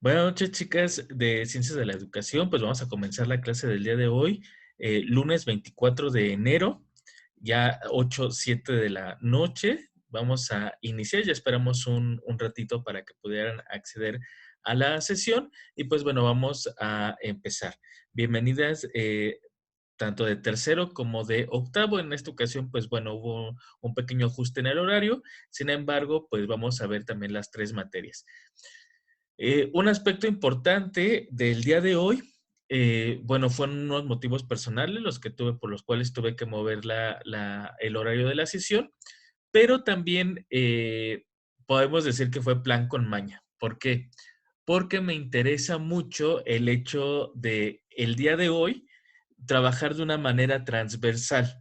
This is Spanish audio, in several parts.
Buenas noches, chicas de Ciencias de la Educación. Pues vamos a comenzar la clase del día de hoy, lunes 24 de enero, ya 7 de la noche. Vamos a iniciar, ya esperamos un ratito para que pudieran acceder a la sesión y pues bueno, vamos a empezar. Bienvenidas tanto de tercero como de octavo. En esta ocasión, pues bueno, hubo un pequeño ajuste en el horario. Sin embargo, pues vamos a ver también las tres materias. Un aspecto importante del día de hoy, bueno, fueron unos motivos personales los que tuve, por los cuales tuve que mover el horario de la sesión, pero también podemos decir que fue plan con maña. ¿Por qué? Porque me interesa mucho el hecho de el día de hoy trabajar de una manera transversal.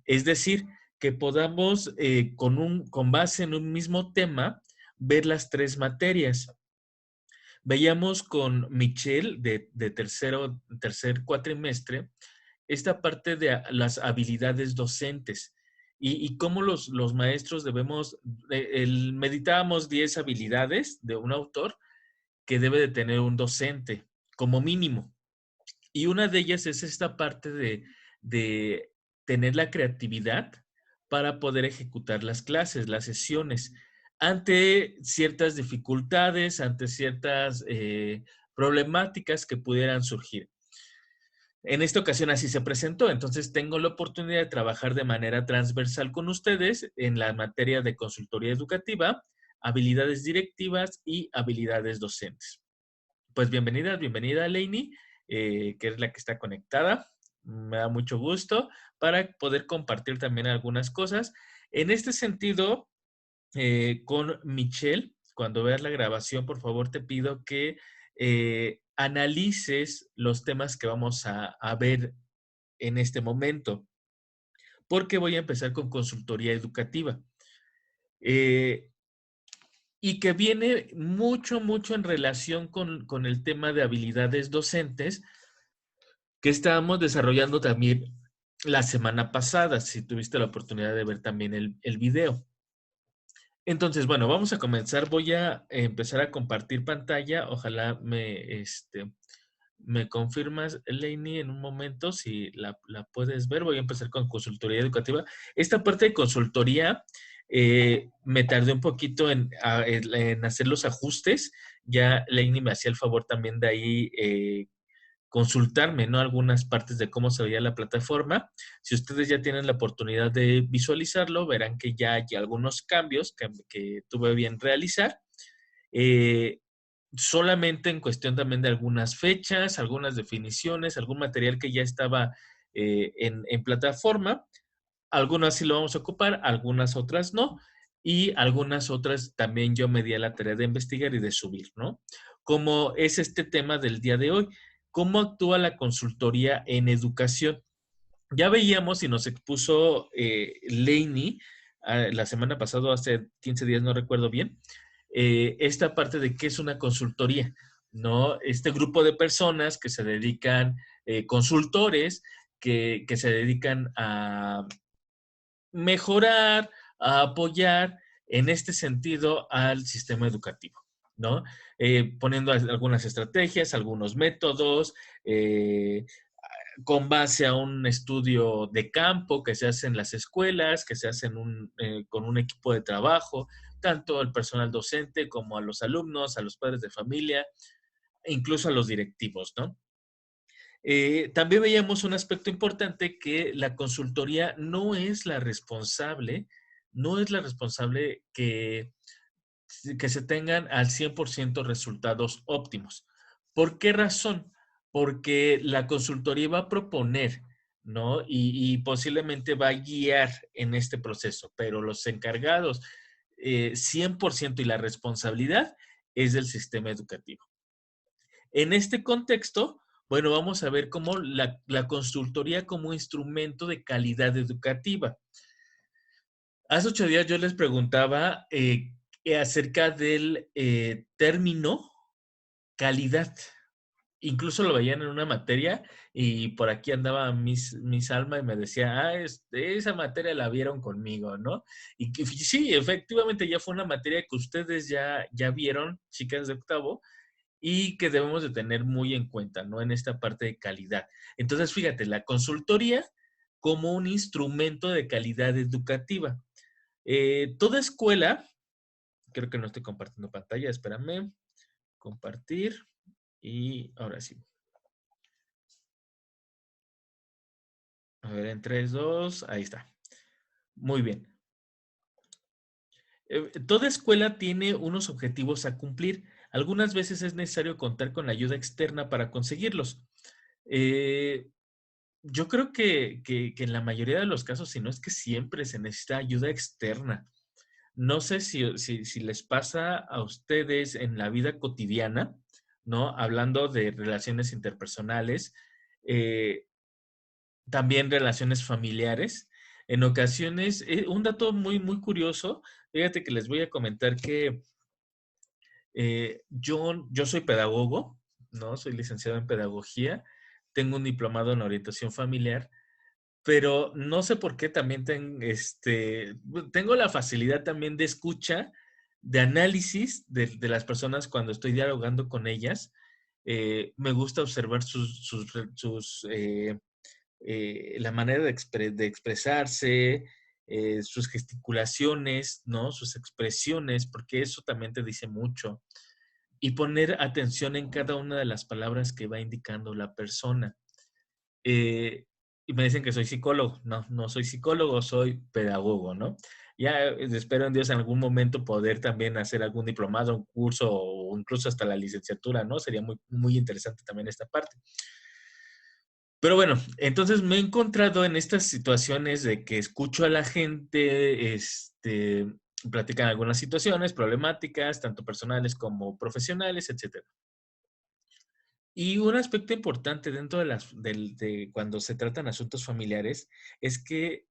Es decir, que podamos, con base en un mismo tema, ver las tres materias. Veíamos con Michelle de tercer cuatrimestre esta parte de las habilidades docentes y cómo los maestros debemos, meditábamos 10 habilidades de un autor que debe de tener un docente como mínimo. Y una de ellas es esta parte de tener la creatividad para poder ejecutar las clases, las sesiones, ante ciertas dificultades, ante ciertas problemáticas que pudieran surgir. En esta ocasión así se presentó, entonces tengo la oportunidad de trabajar de manera transversal con ustedes en la materia de consultoría educativa, habilidades directivas y habilidades docentes. Pues bienvenida Lainey, que es la que está conectada. Me da mucho gusto para poder compartir también algunas cosas. En este sentido, con Michelle, cuando veas la grabación, por favor te pido que analices los temas que vamos a ver en este momento, porque voy a empezar con consultoría educativa. Eh, y que viene mucho en relación con el tema de habilidades docentes que estábamos desarrollando también la semana pasada, si tuviste la oportunidad de ver también el video. Entonces, bueno, vamos a comenzar. Voy a empezar a compartir pantalla. Ojalá me confirmas, Lainey, en un momento, si la puedes ver. Voy a empezar con consultoría educativa. Esta parte de consultoría me tardé un poquito en hacer los ajustes. Ya Lainey me hacía el favor también de ahí consultarme, ¿no? Algunas partes de cómo se veía la plataforma. Si ustedes ya tienen la oportunidad de visualizarlo, verán que ya hay algunos cambios que tuve bien realizar. Eh, Solamente en cuestión también de algunas fechas, algunas definiciones, algún material que ya estaba en plataforma. Algunas sí lo vamos a ocupar, algunas otras no. Y algunas otras también yo me di a la tarea de investigar y de subir, ¿no? Como es este tema del día de hoy. ¿Cómo actúa la consultoría en educación? Ya veíamos y nos expuso Lainey la semana pasada, hace 15 días, no recuerdo bien, esta parte de qué es una consultoría, ¿no? Este grupo de personas que se dedican, consultores, que se dedican a mejorar, a apoyar en este sentido al sistema educativo, ¿no? Poniendo algunas estrategias, algunos métodos, con base a un estudio de campo que se hace en las escuelas, que se hace con un equipo de trabajo, tanto al personal docente como a los alumnos, a los padres de familia, e incluso a los directivos, ¿no? También veíamos un aspecto importante que la consultoría no es la responsable que se tengan al 100% resultados óptimos. ¿Por qué razón? Porque la consultoría va a proponer, ¿no? Y posiblemente va a guiar en este proceso, pero los encargados, 100% y la responsabilidad es del sistema educativo. En este contexto, bueno, vamos a ver cómo la consultoría como instrumento de calidad educativa. Hace 8 días yo les preguntaba acerca del término calidad. Incluso lo veían en una materia y por aquí andaba mis Alma y me decía, esa materia la vieron conmigo, ¿no? Y que, sí, efectivamente ya fue una materia que ustedes ya vieron, chicas de octavo, y que debemos de tener muy en cuenta, ¿no? En esta parte de calidad. Entonces, fíjate, la consultoría como un instrumento de calidad educativa. Toda escuela, creo que no estoy compartiendo pantalla, espérame, compartir y ahora sí. A ver, en 3, 2, ahí está. Muy bien. Toda escuela tiene unos objetivos a cumplir. Algunas veces es necesario contar con la ayuda externa para conseguirlos. Eh, yo creo que en la mayoría de los casos, si no es que siempre se necesita ayuda externa. No sé si les pasa a ustedes en la vida cotidiana, ¿no? Hablando de relaciones interpersonales, eh, también relaciones familiares. En ocasiones, un dato muy, muy curioso, fíjate que les voy a comentar que yo soy pedagogo, ¿no? Soy licenciado en pedagogía, tengo un diplomado en orientación familiar, pero no sé por qué también tengo la facilidad también de escucha, de análisis de las personas cuando estoy dialogando con ellas. Me gusta observar la manera de expresarse, sus gesticulaciones, ¿no? Sus expresiones, porque eso también te dice mucho. Y poner atención en cada una de las palabras que va indicando la persona. Eh, y me dicen que soy psicólogo. No, no soy psicólogo, soy pedagogo, ¿no? Ya espero en Dios en algún momento poder también hacer algún diplomado, un curso o incluso hasta la licenciatura, ¿no? Sería muy, muy interesante también esta parte. Pero bueno, entonces me he encontrado en estas situaciones de que escucho a la gente, platican algunas situaciones problemáticas, tanto personales como profesionales, etcétera. Y un aspecto importante dentro de cuando se tratan asuntos familiares es que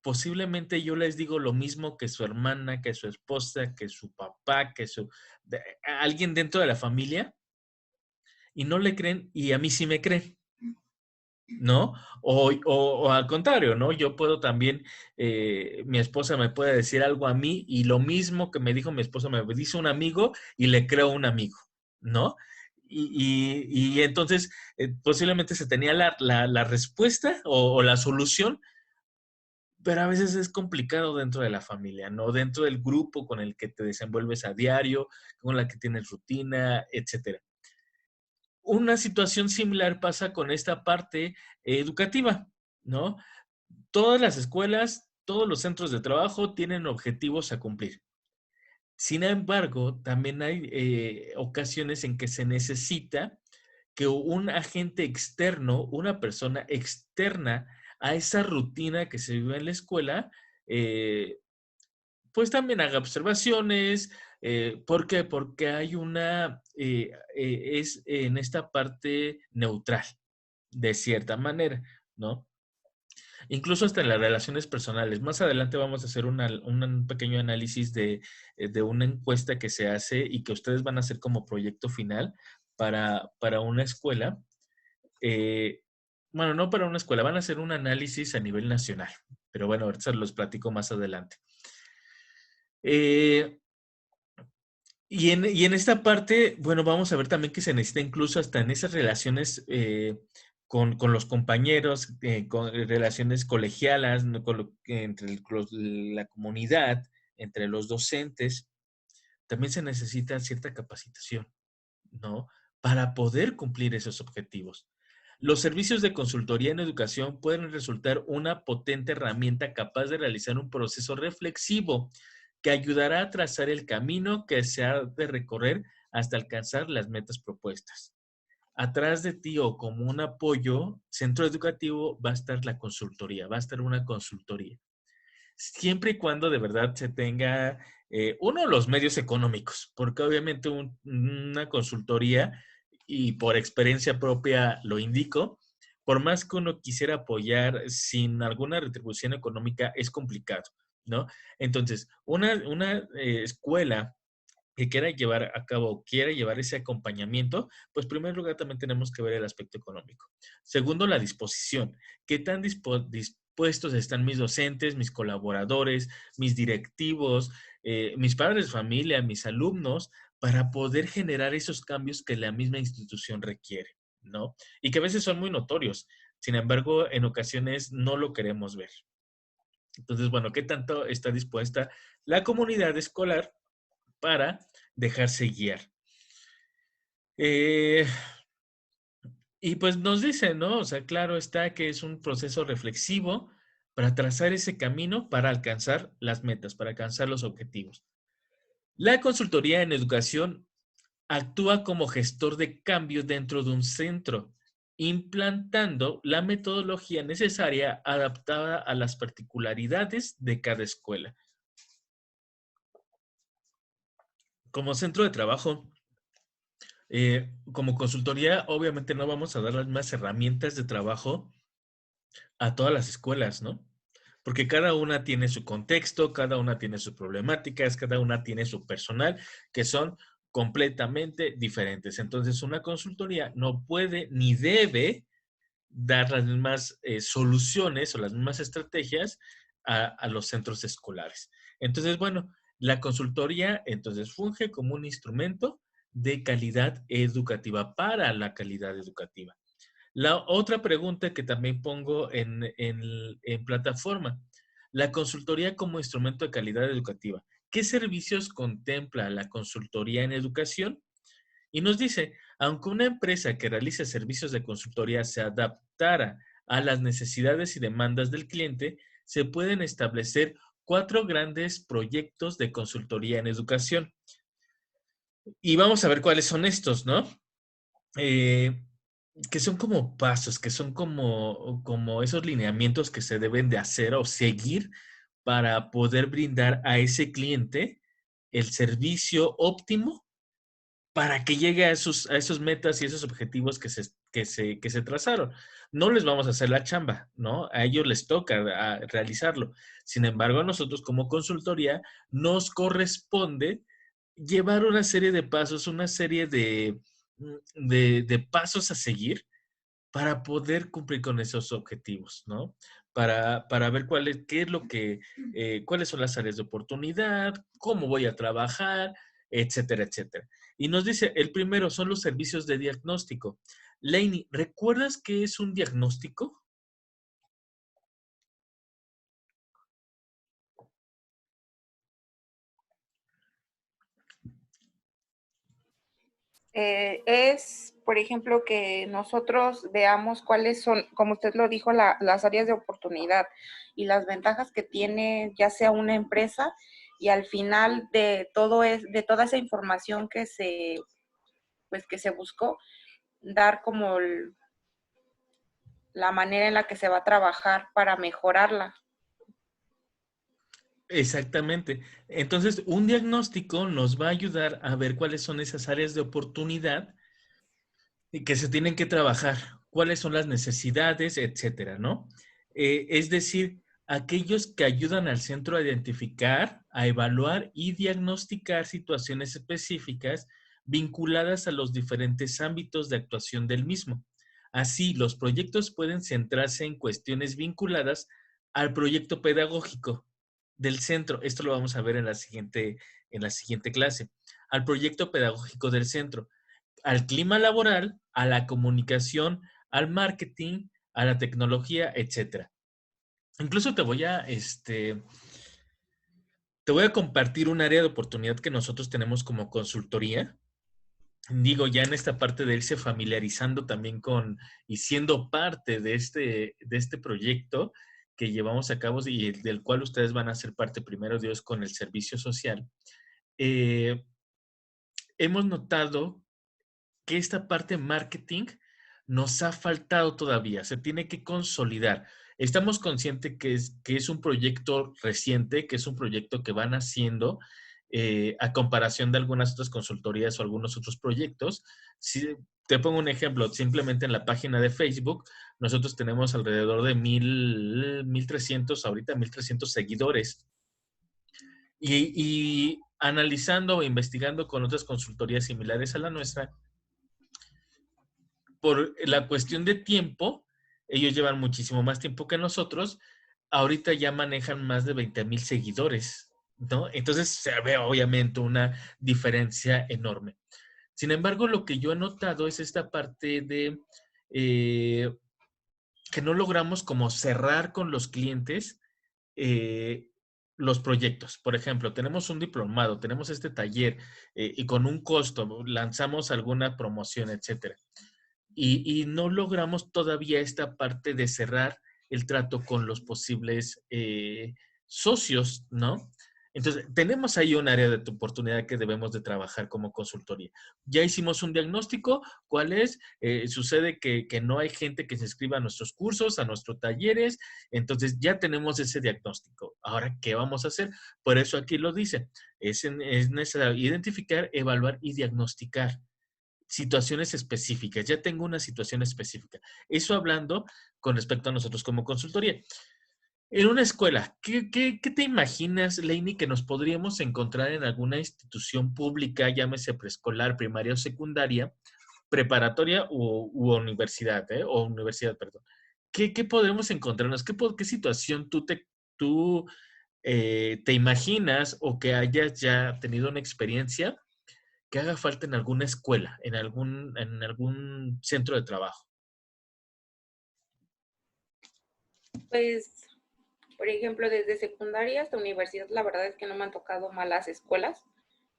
posiblemente yo les digo lo mismo que su hermana, que su esposa, que su papá, alguien dentro de la familia y no le creen y a mí sí me creen. ¿No? O al contrario, ¿no? Yo puedo también, mi esposa me puede decir algo a mí y lo mismo que me dijo mi esposa me dice un amigo y le creo a un amigo, ¿no? Y entonces posiblemente se tenía la respuesta o la solución, pero a veces es complicado dentro de la familia, ¿no? Dentro del grupo con el que te desenvuelves a diario, con la que tienes rutina, etcétera. Una situación similar pasa con esta parte educativa, ¿no? Todas las escuelas, todos los centros de trabajo tienen objetivos a cumplir. Sin embargo, también hay ocasiones en que se necesita que un agente externo, una persona externa a esa rutina que se vive en la escuela, eh, pues también haga observaciones. ¿Por qué? Porque hay es en esta parte neutral, de cierta manera, ¿no? Incluso hasta en las relaciones personales. Más adelante vamos a hacer un pequeño análisis de una encuesta que se hace y que ustedes van a hacer como proyecto final para una escuela. Eh, bueno, no para una escuela, van a hacer un análisis a nivel nacional. Pero bueno, ahorita se los platico más adelante. Eh, y en esta parte, bueno, vamos a ver también que se necesita incluso hasta en esas relaciones con los compañeros, con relaciones colegialas, ¿no? Entre la comunidad, entre los docentes, también se necesita cierta capacitación, ¿no? Para poder cumplir esos objetivos. Los servicios de consultoría en educación pueden resultar una potente herramienta capaz de realizar un proceso reflexivo que ayudará a trazar el camino que se ha de recorrer hasta alcanzar las metas propuestas. Atrás de ti o como un apoyo centro educativo va a estar la consultoría, va a estar una consultoría. Siempre y cuando de verdad se tenga, uno, los medios económicos, porque obviamente una consultoría, y por experiencia propia lo indico, por más que uno quisiera apoyar sin alguna retribución económica, es complicado, ¿no? Entonces, una escuela que quiera llevar a cabo, quiera llevar ese acompañamiento, pues en primer lugar también tenemos que ver el aspecto económico. Segundo, la disposición. ¿Qué tan dispuestos están mis docentes, mis colaboradores, mis directivos, mis padres de familia, mis alumnos, para poder generar esos cambios que la misma institución requiere, ¿no? Y que a veces son muy notorios. Sin embargo, en ocasiones no lo queremos ver. Entonces, bueno, ¿qué tanto está dispuesta la comunidad escolar para dejarse guiar? Eh, y pues nos dice, ¿no? O sea, claro está que es un proceso reflexivo para trazar ese camino para alcanzar las metas, para alcanzar los objetivos. La consultoría en educación actúa como gestor de cambio dentro de un centro, implantando la metodología necesaria adaptada a las particularidades de cada escuela. Como centro de trabajo, como consultoría, obviamente no vamos a dar las mismas herramientas de trabajo a todas las escuelas, ¿no? Porque cada una tiene su contexto, cada una tiene sus problemáticas, cada una tiene su personal, que son completamente diferentes. Entonces, una consultoría no puede ni debe dar las mismas soluciones o las mismas estrategias a los centros escolares. Entonces, bueno, la consultoría entonces funge como un instrumento de calidad educativa para la calidad educativa. La otra pregunta que también pongo en plataforma, la consultoría como instrumento de calidad educativa. ¿Qué servicios contempla la consultoría en educación? Y nos dice, aunque una empresa que realice servicios de consultoría se adaptara a las necesidades y demandas del cliente, se pueden establecer 4 grandes proyectos de consultoría en educación. Y vamos a ver cuáles son estos, ¿no? Eh, que son como pasos, que son como esos lineamientos que se deben de hacer o seguir para poder brindar a ese cliente el servicio óptimo para que llegue a esos metas y esos objetivos que se trazaron. No les vamos a hacer la chamba, ¿no? A ellos les toca realizarlo. Sin embargo, a nosotros como consultoría nos corresponde llevar una serie de pasos, una serie de pasos a seguir para poder cumplir con esos objetivos, ¿no? Para ver qué es lo que, cuáles son las áreas de oportunidad, cómo voy a trabajar, etcétera, etcétera. Y nos dice, el primero son los servicios de diagnóstico. Lainey, ¿recuerdas qué es un diagnóstico? Es, por ejemplo, que nosotros veamos cuáles son, como usted lo dijo, las áreas de oportunidad y las ventajas que tiene ya sea una empresa y al final de todo de toda esa información pues que se buscó, dar como la manera en la que se va a trabajar para mejorarla. Exactamente. Entonces, un diagnóstico nos va a ayudar a ver cuáles son esas áreas de oportunidad y que se tienen que trabajar, cuáles son las necesidades, etcétera, ¿no? Es decir, aquellos que ayudan al centro a identificar, a evaluar y diagnosticar situaciones específicas vinculadas a los diferentes ámbitos de actuación del mismo. Así, los proyectos pueden centrarse en cuestiones vinculadas al proyecto pedagógico del centro. Esto lo vamos a ver en la siguiente clase. Al proyecto pedagógico del centro, al clima laboral, a la comunicación, al marketing, a la tecnología, etcétera. Incluso te voy a compartir un área de oportunidad que nosotros tenemos como consultoría. Digo, ya en esta parte de irse familiarizando también con y siendo parte de este proyecto que llevamos a cabo y del cual ustedes van a ser parte, primero Dios, con el servicio social. Eh, hemos notado que esta parte marketing nos ha faltado todavía, se tiene que consolidar. Estamos conscientes que es un proyecto reciente, que es un proyecto que van haciendo a comparación de algunas otras consultorías o algunos otros proyectos. Si te pongo un ejemplo, simplemente en la página de Facebook, nosotros tenemos alrededor de 1,300, ahorita 1,300 seguidores. Y analizando o investigando con otras consultorías similares a la nuestra, por la cuestión de tiempo, ellos llevan muchísimo más tiempo que nosotros. Ahorita ya manejan más de 20,000 seguidores. ¿no? Entonces se ve obviamente una diferencia enorme. Sin embargo, lo que yo he notado es esta parte de eh, que no logramos como cerrar con los clientes eh, los proyectos. Por ejemplo, tenemos un diplomado, tenemos este taller y con un costo lanzamos alguna promoción, etcétera. Y no logramos todavía esta parte de cerrar el trato con los posibles socios, ¿no? Entonces, tenemos ahí un área de oportunidad que debemos de trabajar como consultoría. Ya hicimos un diagnóstico, ¿cuál es? Sucede que no hay gente que se inscriba a nuestros cursos, a nuestros talleres, entonces ya tenemos ese diagnóstico. Ahora, ¿qué vamos a hacer? Por eso aquí lo dice, es necesario identificar, evaluar y diagnosticar situaciones específicas. Ya tengo una situación específica. Eso hablando con respecto a nosotros como consultoría. En una escuela, ¿qué te imaginas, Leini, que nos podríamos encontrar en alguna institución pública, llámese preescolar, primaria o secundaria, preparatoria u universidad, o universidad, perdón? ¿Qué podremos encontrarnos? ¿Qué situación tú te imaginas o que hayas ya tenido una experiencia que haga falta en alguna escuela, en algún centro de trabajo? Pues, por ejemplo, desde secundaria hasta universidad, la verdad es que no me han tocado malas escuelas,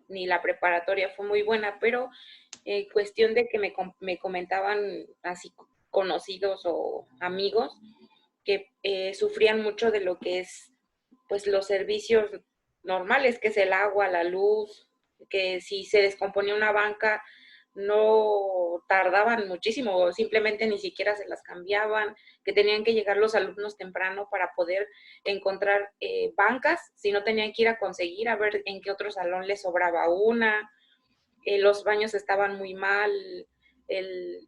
ni la preparatoria fue muy buena, pero cuestión de que me comentaban así conocidos o amigos que sufrían mucho de lo que es pues los servicios normales, que es el agua, la luz, que si se descomponía una banca no tardaban muchísimo, o simplemente ni siquiera se las cambiaban, que tenían que llegar los alumnos temprano para poder encontrar bancas, si no tenían que ir a conseguir a ver en qué otro salón les sobraba una, los baños estaban muy mal, el,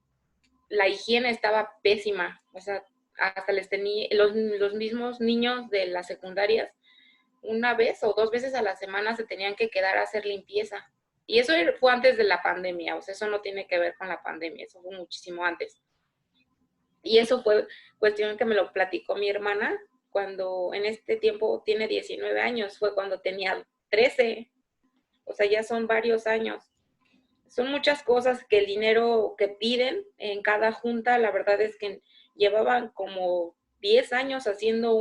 la higiene estaba pésima, o sea, hasta les tenía, los mismos niños de las secundarias, una vez o dos veces a la semana se tenían que quedar a hacer limpieza. Y eso fue antes de la pandemia, o sea, eso no tiene que ver con la pandemia, eso fue muchísimo antes. Y eso fue cuestión que me lo platicó mi hermana cuando en este tiempo tiene 19 años, fue cuando tenía 13, o sea, ya son varios años. Son muchas cosas que el dinero que piden en cada junta, la verdad es que llevaban como 10 años haciendo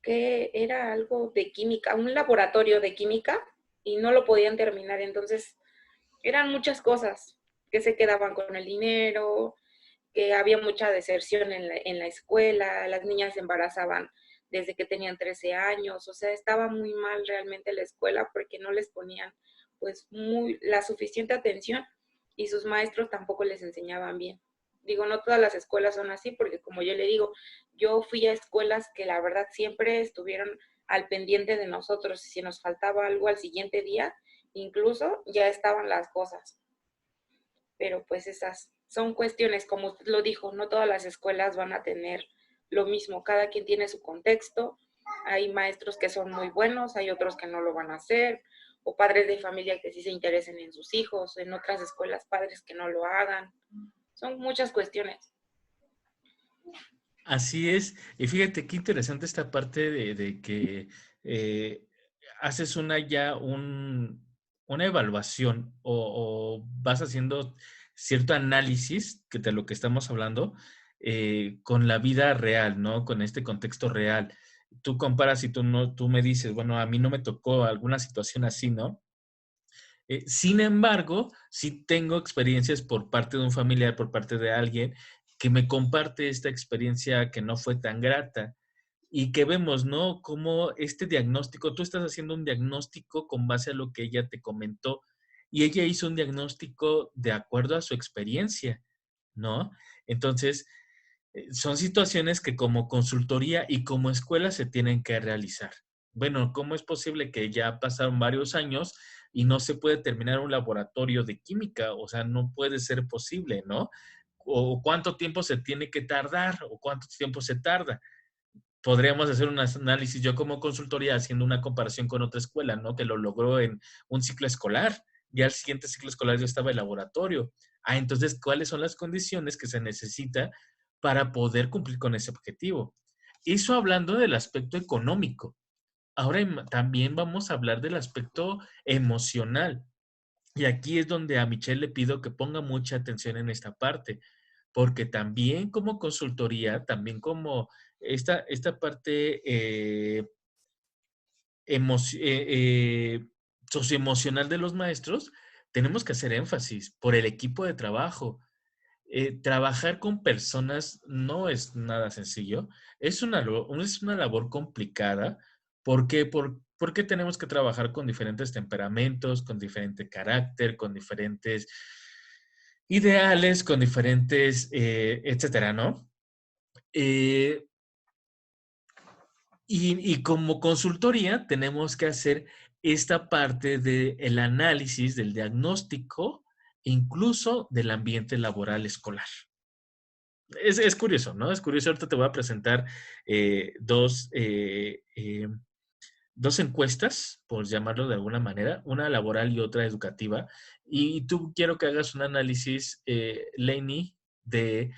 que era algo de química, un laboratorio de química y no lo podían terminar. Entonces, eran muchas cosas que se quedaban con el dinero, que había mucha deserción en la escuela, las niñas se embarazaban desde que tenían 13 años, o sea, estaba muy mal realmente la escuela porque no les ponían pues la suficiente atención y sus maestros tampoco les enseñaban bien. Digo, no todas las escuelas son así porque como yo le digo, yo fui a escuelas que la verdad siempre estuvieron al pendiente de nosotros. Si nos faltaba algo al siguiente día, incluso ya estaban las cosas. Pero pues esas son cuestiones, como usted lo dijo, no todas las escuelas van a tener lo mismo, cada quien tiene su contexto, hay maestros que son muy buenos, hay otros que no lo van a hacer, o padres de familia que sí se interesen en sus hijos, en otras escuelas padres que no lo hagan, son muchas cuestiones. Así es. Y fíjate qué interesante esta parte de que eh, haces una evaluación o vas haciendo cierto análisis de lo que estamos hablando con la vida real, ¿no? Con este contexto real. Tú comparas y tú me dices, bueno, a mí no me tocó alguna situación así, ¿no? Sin embargo, sí tengo experiencias por parte de un familiar, por parte de alguien que me comparte esta experiencia que no fue tan grata y que vemos, ¿no? Como este diagnóstico, tú estás haciendo un diagnóstico con base a lo que ella te comentó y ella hizo un diagnóstico de acuerdo a su experiencia, ¿no? Entonces, son situaciones que como consultoría y como escuela se tienen que realizar. Bueno, ¿cómo es posible que ya pasaron varios años y no se puede terminar un laboratorio de química? O sea, no puede ser posible, ¿no? O cuánto tiempo se tiene que tardar o cuánto tiempo se tarda. Podríamos hacer un análisis, yo como consultoría, haciendo una comparación con otra escuela, ¿no? Que lo logró en un ciclo escolar. Ya el siguiente ciclo escolar ya estaba el laboratorio. Ah, entonces, ¿cuáles son las condiciones que se necesita para poder cumplir con ese objetivo? Eso hablando del aspecto económico. Ahora también vamos a hablar del aspecto emocional. Y aquí es donde a Michelle le pido que ponga mucha atención en esta parte, porque también como consultoría, también como esta parte socioemocional de los maestros, tenemos que hacer énfasis por el equipo de trabajo. Trabajar con personas no es nada sencillo, es una labor complicada. ¿Por qué? Porque tenemos que trabajar con diferentes temperamentos, con diferente carácter, con diferentes ideales, con diferentes, etcétera, ¿no? Eh, y como consultoría tenemos que hacer esta parte del análisis, del diagnóstico, incluso del ambiente laboral escolar. Es curioso, ¿no? Es curioso. Ahorita te voy a presentar dos, dos encuestas, por llamarlo de alguna manera, una laboral y otra educativa. Y tú quiero que hagas un análisis, Lainey, de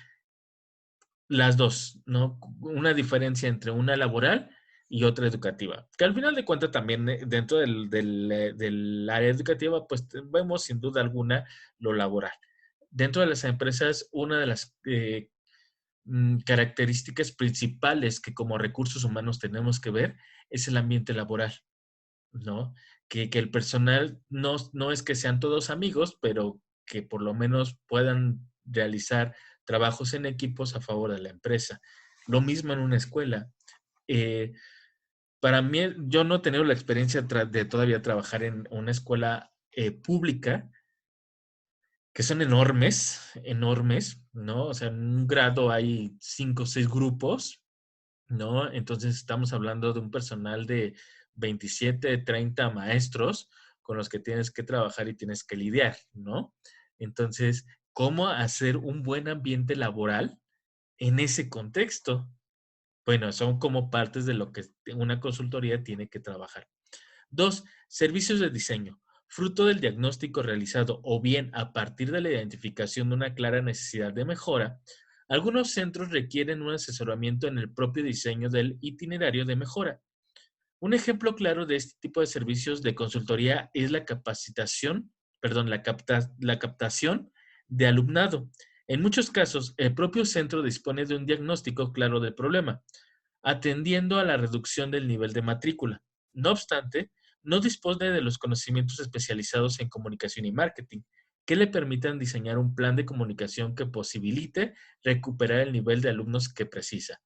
las dos, ¿no? Una diferencia entre una laboral y otra educativa. Que al final de cuentas también dentro del área educativa, pues vemos sin duda alguna lo laboral. Dentro de las empresas, una de las características principales que como recursos humanos tenemos que ver es el ambiente laboral, ¿no? Que el personal no es que sean todos amigos, pero que por lo menos puedan realizar trabajos en equipos a favor de la empresa. Lo mismo en una escuela. Eh, para mí, yo no he tenido la experiencia de todavía trabajar en una escuela pública, que son enormes, enormes, ¿no? O sea, en un grado hay 5 o 6 grupos, ¿no? Entonces estamos hablando de un personal de 27, 30 maestros con los que tienes que trabajar y tienes que lidiar, ¿no? Entonces, ¿cómo hacer un buen ambiente laboral en ese contexto? Bueno, son como partes de lo que una consultoría tiene que trabajar. Dos, servicios de diseño. Fruto del diagnóstico realizado o bien a partir de la identificación de una clara necesidad de mejora, algunos centros requieren un asesoramiento en el propio diseño del itinerario de mejora. Un ejemplo claro de este tipo de servicios de consultoría es la capacitación, perdón, la captación de alumnado. En muchos casos, el propio centro dispone de un diagnóstico claro del problema, atendiendo a la reducción del nivel de matrícula. No obstante, no dispone de los conocimientos especializados en comunicación y marketing, que le permitan diseñar un plan de comunicación que posibilite recuperar el nivel de alumnos que precisa.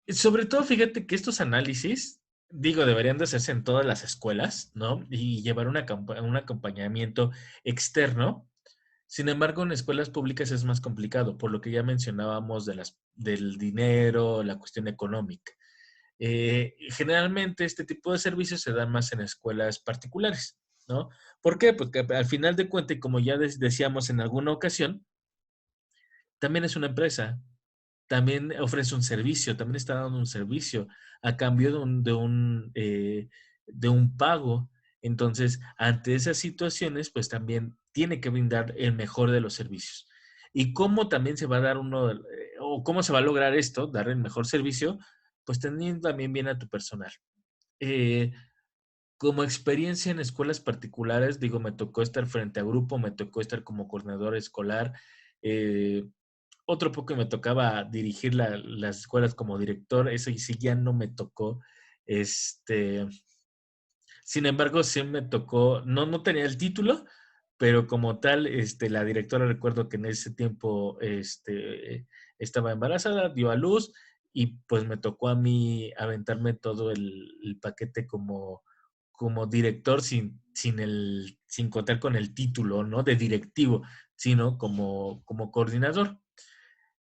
Sobre todo, fíjate que estos análisis, digo, deberían de hacerse en todas las escuelas, ¿no? Y llevar un acompañamiento externo. Sin embargo, en escuelas públicas es más complicado, por lo que ya mencionábamos del dinero, la cuestión económica. Generalmente este tipo de servicios se dan más en escuelas particulares, ¿no? ¿Por qué? Porque al final de cuentas, y como ya decíamos en alguna ocasión, también es una empresa, también ofrece un servicio, también está dando un servicio a cambio de un pago. Entonces, ante esas situaciones, pues también tiene que brindar el mejor de los servicios. ¿Y cómo también se va a dar o cómo se va a lograr esto, dar el mejor servicio? Pues teniendo también bien a tu personal. Eh, como experiencia en escuelas particulares, digo, me tocó estar frente a grupo, me tocó estar como coordinador escolar, eh, otro poco me tocaba dirigir las escuelas como director, eso sí ya no me tocó. Este, sin embargo, sí me tocó, no tenía el título, pero como tal, la directora recuerdo que en ese tiempo estaba embarazada, dio a luz y pues me tocó a mí aventarme todo el paquete como director sin contar con el título, ¿no? De directivo, sino como coordinador.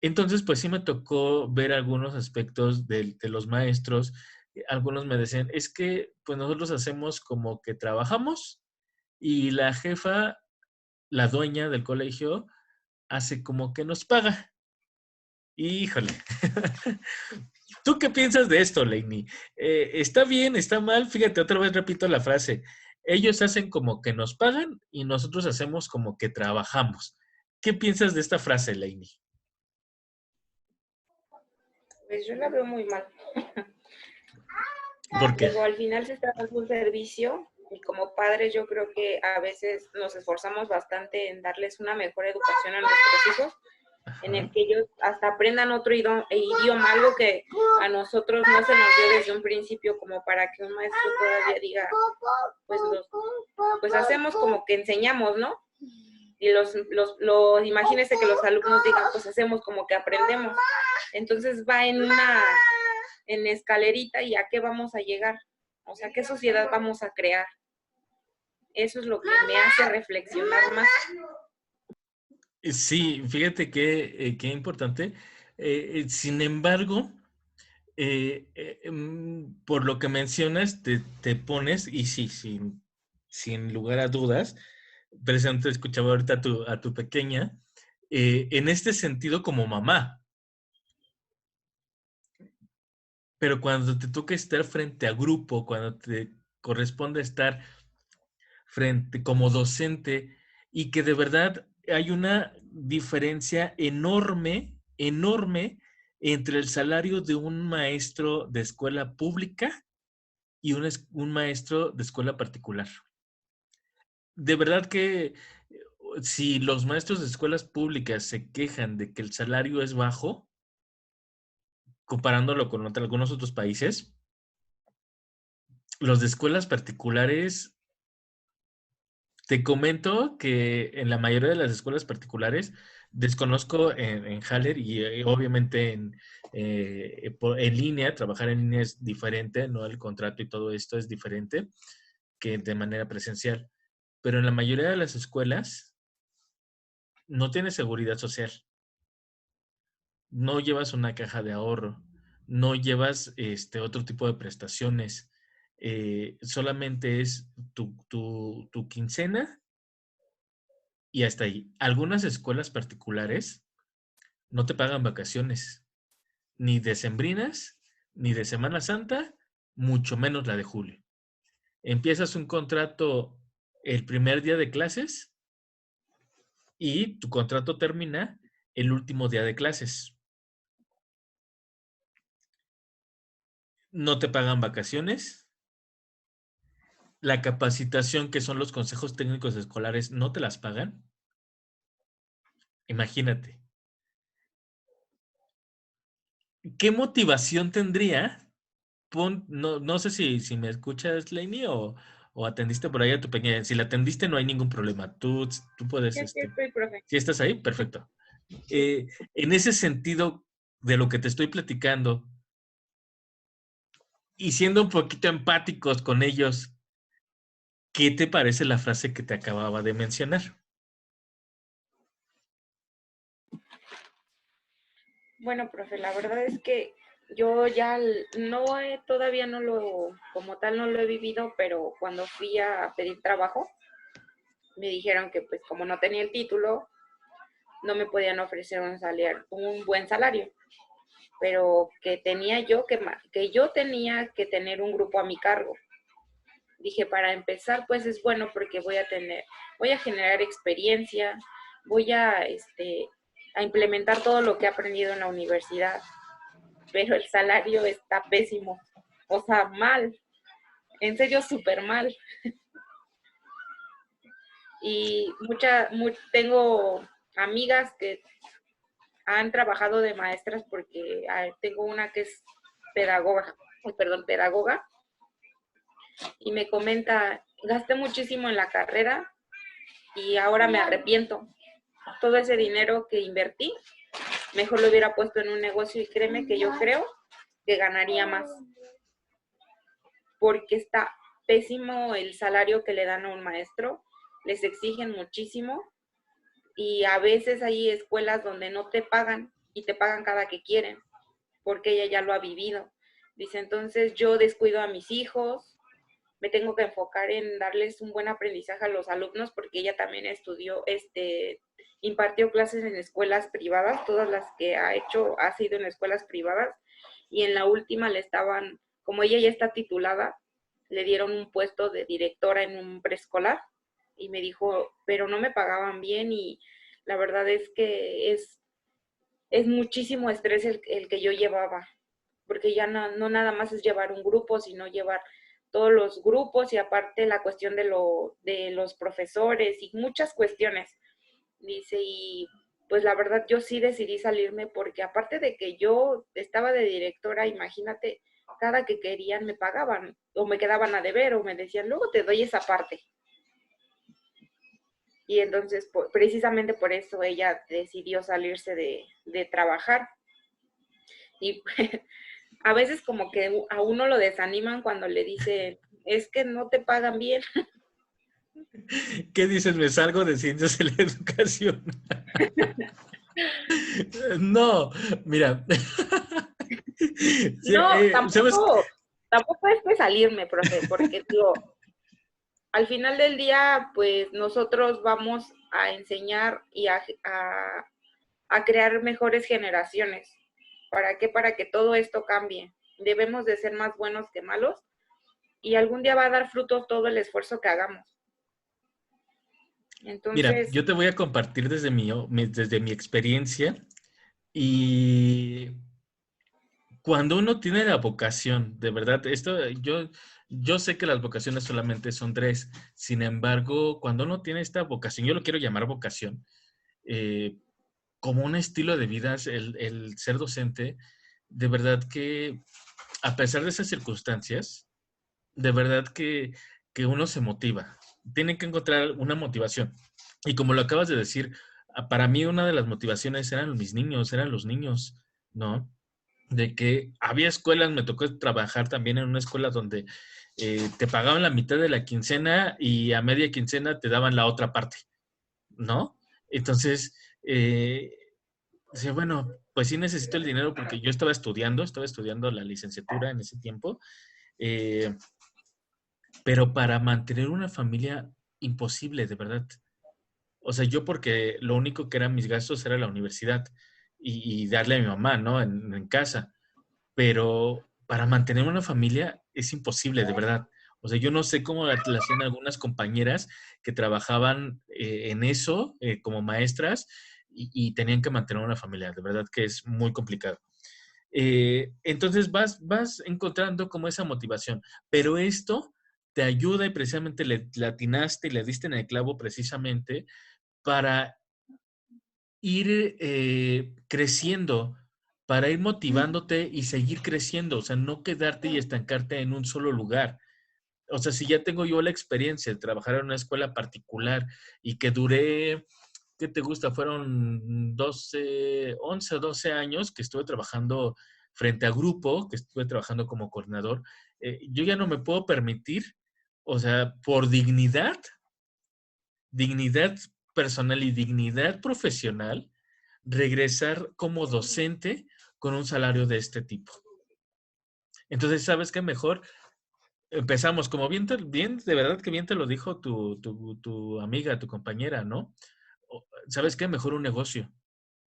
Entonces, pues sí me tocó ver algunos aspectos de los maestros. Algunos me decían, es que pues nosotros hacemos como que trabajamos y la jefa, la dueña del colegio, hace como que nos paga. Híjole. ¿Tú qué piensas de esto, Leini? ¿Está bien, está mal? Fíjate, otra vez repito la frase. Ellos hacen como que nos pagan y nosotros hacemos como que trabajamos. ¿Qué piensas de esta frase, Leini? Pues yo la veo muy mal. ¿Por qué? Digo, al final se está dando un servicio y como padres yo creo que a veces nos esforzamos bastante en darles una mejor educación a nuestros hijos, en Ajá. el que ellos hasta aprendan otro idioma, algo que a nosotros no se nos dio desde un principio, como para que un maestro todavía diga, pues pues hacemos como que enseñamos, ¿no? Y imagínense que los alumnos digan, pues hacemos como que aprendemos. Entonces va en escalerita y a qué vamos a llegar. O sea, ¿qué sociedad vamos a crear? Eso es lo que me hace reflexionar más. Sí, fíjate qué importante. Sin embargo, por lo que mencionas, te pones, y sí, sin lugar a dudas, precisamente escuchaba ahorita a tu pequeña, en este sentido como mamá, pero cuando te toca estar frente a grupo, cuando te corresponde estar frente como docente y que de verdad hay una diferencia enorme, enorme entre el salario de un maestro de escuela pública y un maestro de escuela particular. De verdad que si los maestros de escuelas públicas se quejan de que el salario es bajo, comparándolo con algunos otros países, los de escuelas particulares, te comento que en la mayoría de las escuelas particulares, desconozco en Haller y obviamente en línea, trabajar en línea es diferente, ¿no? El contrato y todo esto es diferente que de manera presencial. Pero en la mayoría de las escuelas no tienes seguridad social, no llevas una caja de ahorro, no llevas otro tipo de prestaciones, solamente es tu quincena y hasta ahí. Algunas escuelas particulares no te pagan vacaciones, ni decembrinas, ni de Semana Santa, mucho menos la de julio. Empiezas un contrato el primer día de clases y tu contrato termina el último día de clases. No te pagan vacaciones. La capacitación, que son los consejos técnicos escolares, no te las pagan. Imagínate. ¿Qué motivación tendría? No sé si me escuchas, Lainey, o atendiste por ahí a tu pequeña. Si la atendiste, no hay ningún problema. Tú puedes, Sí, aquí estoy, profe. si estás ahí, perfecto. Sí. En ese sentido de lo que te estoy platicando y siendo un poquito empáticos con ellos, ¿qué te parece la frase que te acababa de mencionar? Bueno, profe, la verdad es que yo ya todavía no como tal no lo he vivido, pero cuando fui a pedir trabajo, me dijeron que pues como no tenía el título, no me podían ofrecer un buen salario, pero que yo tenía que tener un grupo a mi cargo. Dije, para empezar, pues es bueno porque voy a generar experiencia, voy a implementar todo lo que he aprendido en la universidad, pero el salario está pésimo, o sea, mal, en serio, súper mal. Y tengo amigas que han trabajado de maestras porque tengo una que es pedagoga, perdón, pedagoga, y me comenta, gasté muchísimo en la carrera y ahora me arrepiento. Todo ese dinero que invertí, mejor lo hubiera puesto en un negocio y créeme que yo creo que ganaría más, porque está pésimo el salario que le dan a un maestro, les exigen muchísimo y a veces hay escuelas donde no te pagan y te pagan cada que quieren, porque ella ya lo ha vivido. Dice, entonces yo descuido a mis hijos, me tengo que enfocar en darles un buen aprendizaje a los alumnos porque ella también impartió clases en escuelas privadas, todas las que ha sido en escuelas privadas, y en la última como ella ya está titulada, le dieron un puesto de directora en un preescolar y me dijo, pero no me pagaban bien y la verdad es que es muchísimo estrés el que yo llevaba. porque ya no nada más es llevar un grupo, sino llevar todos los grupos y aparte la cuestión de los profesores y muchas cuestiones. Dice, y pues la verdad yo sí decidí salirme porque aparte de que yo estaba de directora, imagínate, cada que querían me pagaban o me quedaban a deber o me decían, luego te doy esa parte. Y entonces, precisamente por eso ella decidió salirse de trabajar. Y a veces como que a uno lo desaniman cuando le dicen, es que no te pagan bien. ¿Qué dices? Me salgo de ciencias de la educación. No, mira. Sí, No, ¿sabes? tampoco es que salirme, profe, porque digo, al final del día, pues nosotros vamos a enseñar y a crear mejores generaciones. ¿Para qué? Para que todo esto cambie. Debemos de ser más buenos que malos y algún día va a dar frutos todo el esfuerzo que hagamos. Mira, Entonces, yo te voy a compartir desde mi experiencia y cuando uno tiene la vocación, de verdad, yo sé que las vocaciones solamente son tres. Sin embargo, cuando uno tiene esta vocación, yo lo quiero llamar vocación, eh, como un estilo de vida, el ser docente, de verdad que a pesar de esas circunstancias, de verdad que uno se motiva. Tiene que encontrar una motivación. Y como lo acabas de decir, para mí una de las motivaciones eran los niños, ¿no? De que había escuelas, me tocó trabajar también en una escuela donde te pagaban la mitad de la quincena y a media quincena te daban la otra parte, ¿no? Entonces, decía, bueno, pues sí necesito el dinero porque yo estaba estudiando la licenciatura en ese tiempo, eh, pero para mantener una familia imposible, de verdad. O sea, yo porque lo único que eran mis gastos era la universidad y darle a mi mamá, ¿no? En casa. Pero para mantener una familia es imposible, de verdad. O sea, yo no sé cómo la hacían algunas compañeras que trabajaban en eso como maestras y tenían que mantener una familia. De verdad que es muy complicado. Entonces vas encontrando como esa motivación, pero esto te ayuda y precisamente le atinaste y le diste en el clavo precisamente para ir creciendo, para ir motivándote y seguir creciendo, o sea, no quedarte y estancarte en un solo lugar. O sea, si ya tengo yo la experiencia de trabajar en una escuela particular y que duré, ¿qué te gusta? Fueron 11 o 12 años que estuve trabajando frente a grupo, que estuve trabajando como coordinador, yo ya no me puedo permitir, o sea, por dignidad personal y dignidad profesional, regresar como docente con un salario de este tipo. Entonces, ¿sabes qué? Mejor empezamos, como bien, de verdad que bien te lo dijo tu amiga, tu compañera, ¿no? ¿Sabes qué? Mejor un negocio.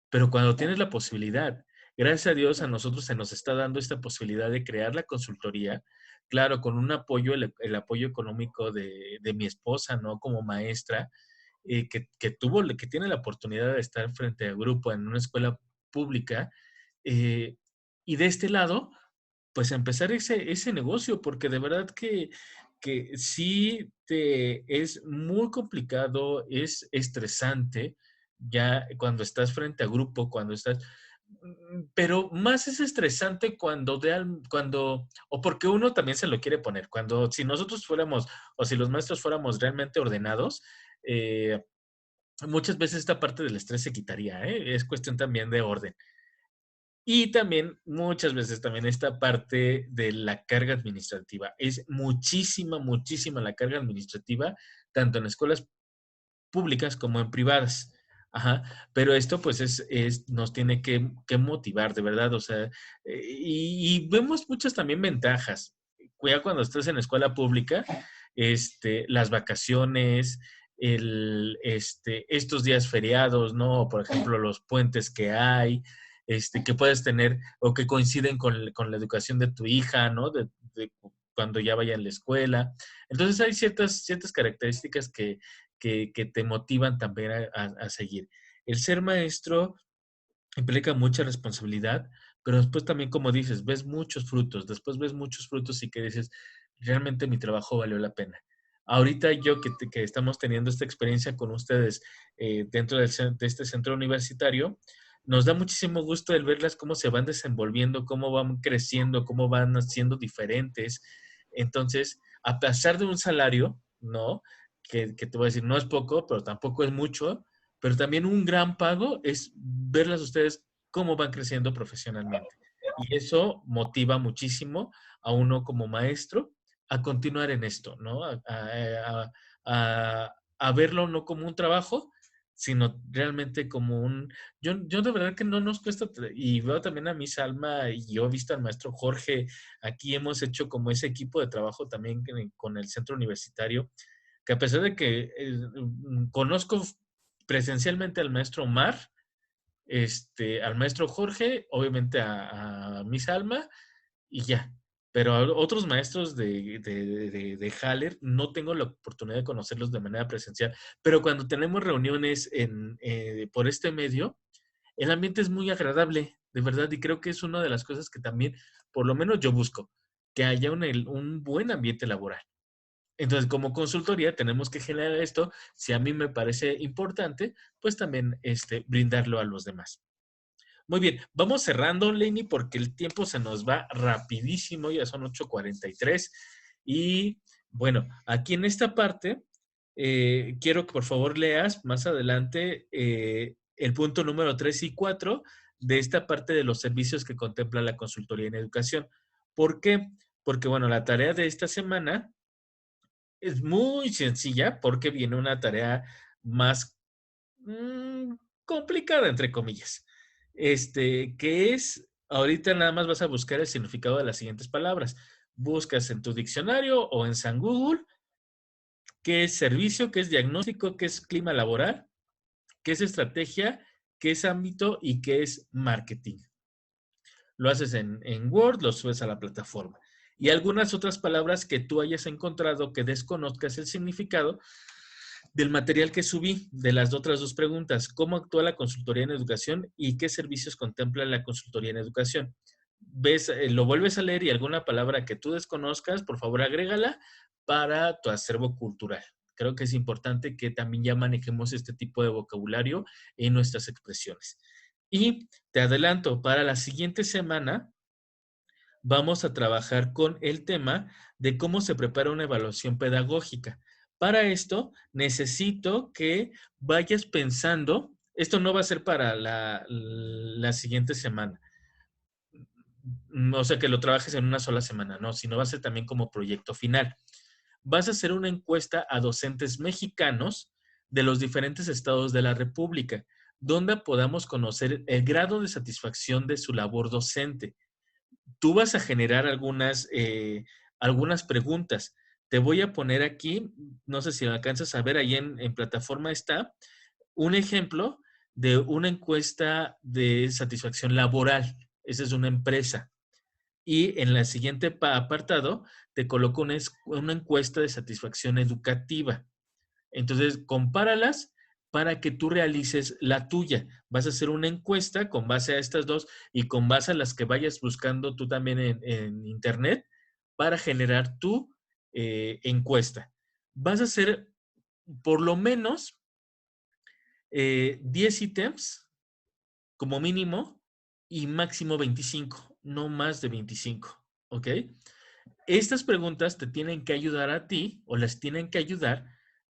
Pero cuando tienes la posibilidad, gracias a Dios a nosotros se nos está dando esta posibilidad de crear la consultoría, claro, con un apoyo, el apoyo económico de mi esposa, ¿no? Como maestra, que tiene la oportunidad de estar frente a grupo en una escuela pública. eh, y de este lado, pues empezar ese negocio, porque de verdad que sí es muy complicado, es estresante ya cuando estás frente a grupo, cuando estás, pero más es estresante o porque uno también se lo quiere poner, cuando si nosotros fuéramos, o si los maestros fuéramos realmente ordenados, muchas veces esta parte del estrés se quitaría, ¿eh? Es cuestión también de orden. Y también, muchas veces también esta parte de la carga administrativa. Es muchísima, muchísima la carga administrativa, tanto en escuelas públicas como en privadas. Ajá, pero esto pues nos tiene que motivar, de verdad, o sea, y vemos muchas también ventajas. Ya cuando estás en escuela pública, las vacaciones, estos días feriados, ¿no? Por ejemplo, los puentes que hay, que puedes tener o que coinciden con la educación de tu hija, ¿no? De cuando ya vaya en la escuela. Entonces hay ciertas características que te motivan también a seguir. El ser maestro implica mucha responsabilidad, pero después también, como dices, ves muchos frutos, después ves muchos frutos y que dices, realmente mi trabajo valió la pena. Ahorita yo que estamos teniendo esta experiencia con ustedes dentro de este centro universitario, nos da muchísimo gusto el verlas cómo se van desenvolviendo, cómo van creciendo, cómo van siendo diferentes. Entonces, a pesar de un salario, ¿no? Que te voy a decir, no es poco, pero tampoco es mucho, pero también un gran pago es verlas ustedes cómo van creciendo profesionalmente. Y eso motiva muchísimo a uno como maestro a continuar en esto, ¿no? A verlo no como un trabajo, sino realmente como un... Yo de verdad que no nos cuesta, y veo también a Miss Alma y yo he visto al maestro Jorge, aquí hemos hecho como ese equipo de trabajo también con el centro universitario, que a pesar de que conozco presencialmente al maestro Omar, al maestro Jorge, obviamente a Miss Alma y ya. Pero a otros maestros de Haller no tengo la oportunidad de conocerlos de manera presencial, pero cuando tenemos reuniones por este medio, el ambiente es muy agradable, de verdad, y creo que es una de las cosas que también, por lo menos yo busco, que haya un buen ambiente laboral. Entonces, como consultoría, tenemos que generar esto. Si a mí me parece importante, pues también brindarlo a los demás. Muy bien, vamos cerrando, Lenny, porque el tiempo se nos va rapidísimo, ya son 8:43. Y bueno, aquí en esta parte, quiero que por favor leas más adelante el punto número 3 y 4 de esta parte de los servicios que contempla la consultoría en educación. ¿Por qué? Porque, bueno, la tarea de esta semana es muy sencilla porque viene una tarea más complicada, entre comillas. Que es, ahorita nada más vas a buscar el significado de las siguientes palabras. Buscas en tu diccionario o en San Google qué es servicio, qué es diagnóstico, qué es clima laboral, qué es estrategia, qué es ámbito y qué es marketing. Lo haces en Word, lo subes a la plataforma. Y algunas otras palabras que tú hayas encontrado que desconozcas el significado, del material que subí, de las otras dos preguntas, ¿cómo actúa la consultoría en educación y qué servicios contempla la consultoría en educación? Ves, lo vuelves a leer y alguna palabra que tú desconozcas, por favor agrégala para tu acervo cultural. Creo que es importante que también ya manejemos este tipo de vocabulario en nuestras expresiones. Y te adelanto, para la siguiente semana vamos a trabajar con el tema de cómo se prepara una evaluación pedagógica. Para esto, necesito que vayas pensando, esto no va a ser para la siguiente semana, o sea, que lo trabajes en una sola semana, no, sino va a ser también como proyecto final. Vas a hacer una encuesta a docentes mexicanos de los diferentes estados de la República, donde podamos conocer el grado de satisfacción de su labor docente. Tú vas a generar algunas preguntas. Te voy a poner aquí, no sé si lo alcanzas a ver, ahí en plataforma está, un ejemplo de una encuesta de satisfacción laboral. Esa es una empresa. Y en el siguiente apartado te coloco una encuesta de satisfacción educativa. Entonces, compáralas para que tú realices la tuya. Vas a hacer una encuesta con base a estas dos y con base a las que vayas buscando tú también en internet para generar tu encuesta. Vas a hacer por lo menos 10 ítems como mínimo y máximo 25, no más de 25, ¿ok? Estas preguntas te tienen que ayudar a ti o las tienen que ayudar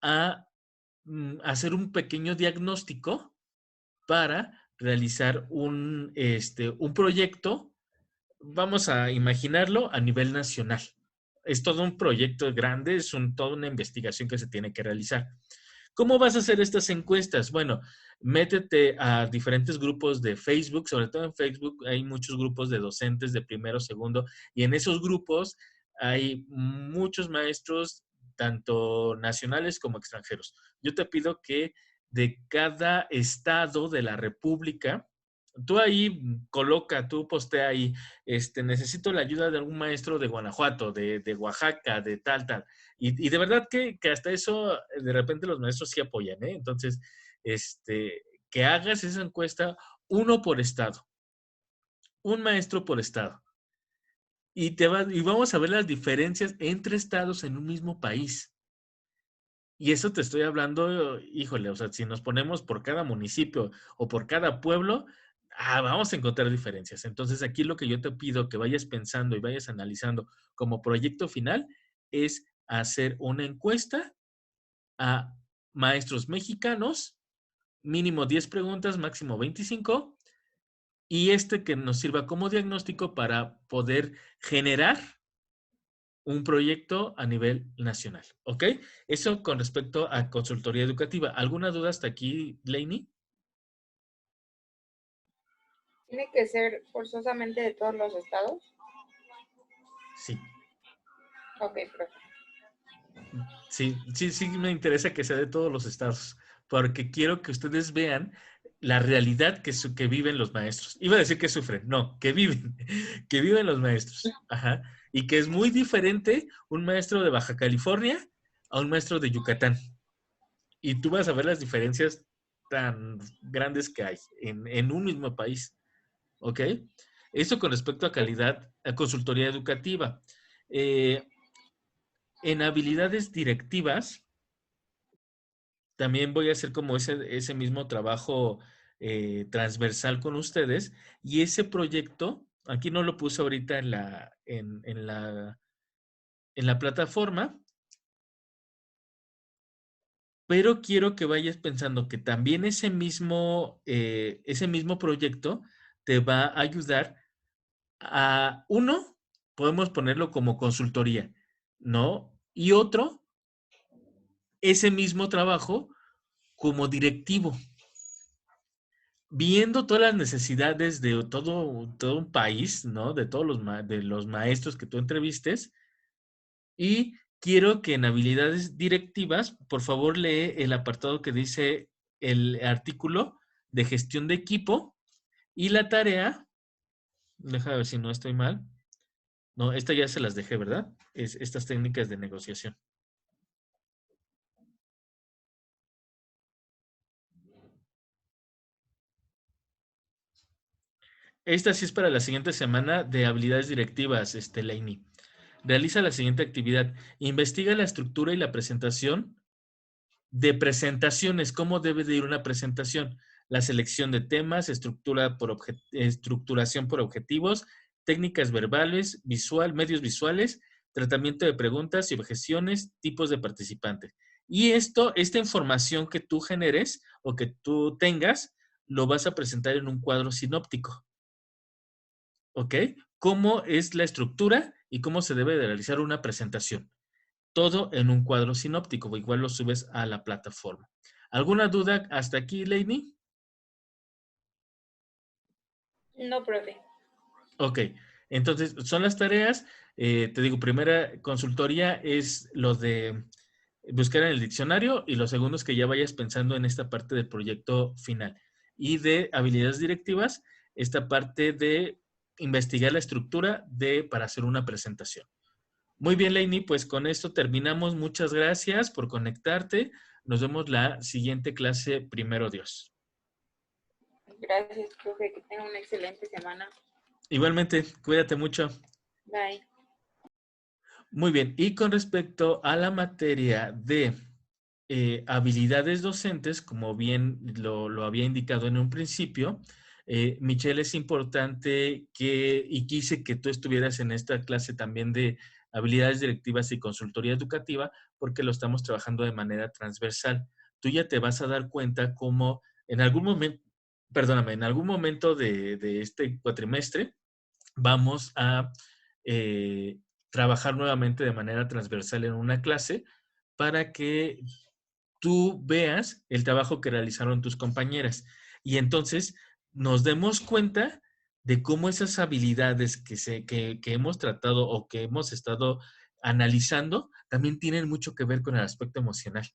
a hacer un pequeño diagnóstico para realizar un proyecto, vamos a imaginarlo a nivel nacional. Es todo un proyecto grande, es toda una investigación que se tiene que realizar. ¿Cómo vas a hacer estas encuestas? Bueno, métete a diferentes grupos de Facebook, sobre todo en Facebook hay muchos grupos de docentes de primero, segundo, y en esos grupos hay muchos maestros, tanto nacionales como extranjeros. Yo te pido que de cada estado de la República, tú ahí tú postea ahí, necesito la ayuda de algún maestro de Guanajuato, de Oaxaca, de tal. Y de verdad que hasta eso, de repente los maestros sí apoyan, ¿eh? Entonces, que hagas esa encuesta uno por estado. un maestro por estado. Y vamos a ver las diferencias entre estados en un mismo país. Y eso te estoy hablando, híjole, o sea, si nos ponemos por cada municipio o por cada pueblo, vamos a encontrar diferencias. Entonces, aquí lo que yo te pido que vayas pensando y vayas analizando como proyecto final es hacer una encuesta a maestros mexicanos, mínimo 10 preguntas, máximo 25, y que nos sirva como diagnóstico para poder generar un proyecto a nivel nacional, ¿ok? Eso con respecto a consultoría educativa. ¿Alguna duda hasta aquí, Lainey? ¿Tiene que ser forzosamente de todos los estados? Sí. Ok, profe. Sí, me interesa que sea de todos los estados, porque quiero que ustedes vean la realidad que viven los maestros. Iba a decir que sufren, no, que viven, que viven los maestros. Ajá. Y que es muy diferente un maestro de Baja California a un maestro de Yucatán. Y tú vas a ver las diferencias tan grandes que hay en un mismo país. ¿Ok? Eso con respecto a calidad, a consultoría educativa. Eh, en habilidades directivas, también voy a hacer como ese mismo trabajo transversal con ustedes. Y ese proyecto, aquí no lo puse ahorita en la plataforma, pero quiero que vayas pensando que también ese mismo proyecto te va a ayudar a, uno, podemos ponerlo como consultoría, ¿no? Y otro, ese mismo trabajo como directivo, viendo todas las necesidades de todo un país, ¿no? De todos de los maestros que tú entrevistes. Y quiero que en habilidades directivas, por favor, lee el apartado que dice el artículo de gestión de equipo y la tarea, déjame ver si no estoy mal. No, esta ya se las dejé, ¿verdad? Estas técnicas de negociación. Esta sí es para la siguiente semana de habilidades directivas, Lainey. Realiza la siguiente actividad. Investiga la estructura y la presentación de presentaciones. ¿Cómo debe de ir una presentación? La selección de temas, estructuración por objetivos, técnicas verbales, medios visuales, tratamiento de preguntas y objeciones, tipos de participantes. Y esta información que tú generes o que tú tengas, lo vas a presentar en un cuadro sinóptico. ¿Ok? ¿Cómo es la estructura y cómo se debe de realizar una presentación? Todo en un cuadro sinóptico, igual lo subes a la plataforma. ¿Alguna duda hasta aquí, Lainey? No, profe. Ok, entonces son las tareas. Te digo, primera consultoría es lo de buscar en el diccionario y lo segundo es que ya vayas pensando en esta parte del proyecto final. Y de habilidades directivas, esta parte de investigar la estructura para hacer una presentación. Muy bien, Lainey, pues con esto terminamos. Muchas gracias por conectarte. Nos vemos la siguiente clase, primero Dios. Gracias, profe. Que tenga una excelente semana. Igualmente, cuídate mucho. Bye. Muy bien, y con respecto a la materia de habilidades docentes, como bien lo había indicado en un principio, Michelle, es importante y quise que tú estuvieras en esta clase también de habilidades directivas y consultoría educativa, porque lo estamos trabajando de manera transversal. Tú ya te vas a dar cuenta cómo en algún momento, perdóname, en algún momento de este cuatrimestre, vamos a eh, trabajar nuevamente de manera transversal en una clase para que tú veas el trabajo que realizaron tus compañeras y entonces nos demos cuenta de cómo esas habilidades que hemos tratado o que hemos estado analizando también tienen mucho que ver con el aspecto emocional.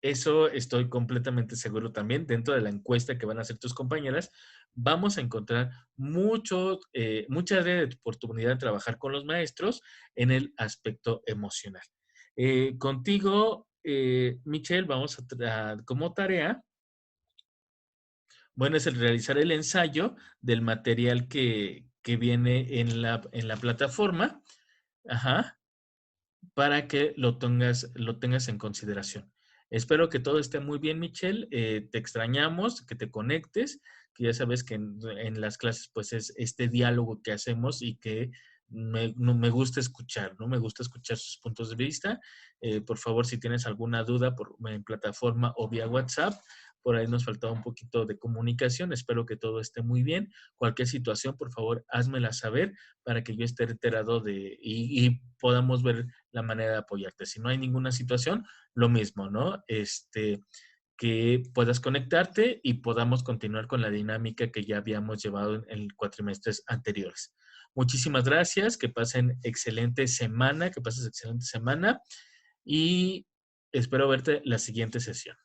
Eso estoy completamente seguro también. Dentro de la encuesta que van a hacer tus compañeras, vamos a encontrar mucha área de oportunidad de trabajar con los maestros en el aspecto emocional. Contigo, Michelle, vamos como tarea, Bueno, es el realizar el ensayo del material que viene en la plataforma, ajá, para que lo tengas en consideración. Espero que todo esté muy bien, Michelle. Te extrañamos, que te conectes, que ya sabes que en las clases pues es este diálogo que hacemos y que no me gusta escuchar, ¿no? Me gusta escuchar sus puntos de vista. Por favor, si tienes alguna duda en plataforma o vía WhatsApp, por ahí nos faltaba un poquito de comunicación. Espero que todo esté muy bien. Cualquier situación, por favor, házmela saber para que yo esté enterado y podamos ver la manera de apoyarte. Si no hay ninguna situación, lo mismo, ¿no? Que puedas conectarte y podamos continuar con la dinámica que ya habíamos llevado en cuatrimestres anteriores. Muchísimas gracias, que pasen excelente semana, que pases excelente semana y espero verte la siguiente sesión.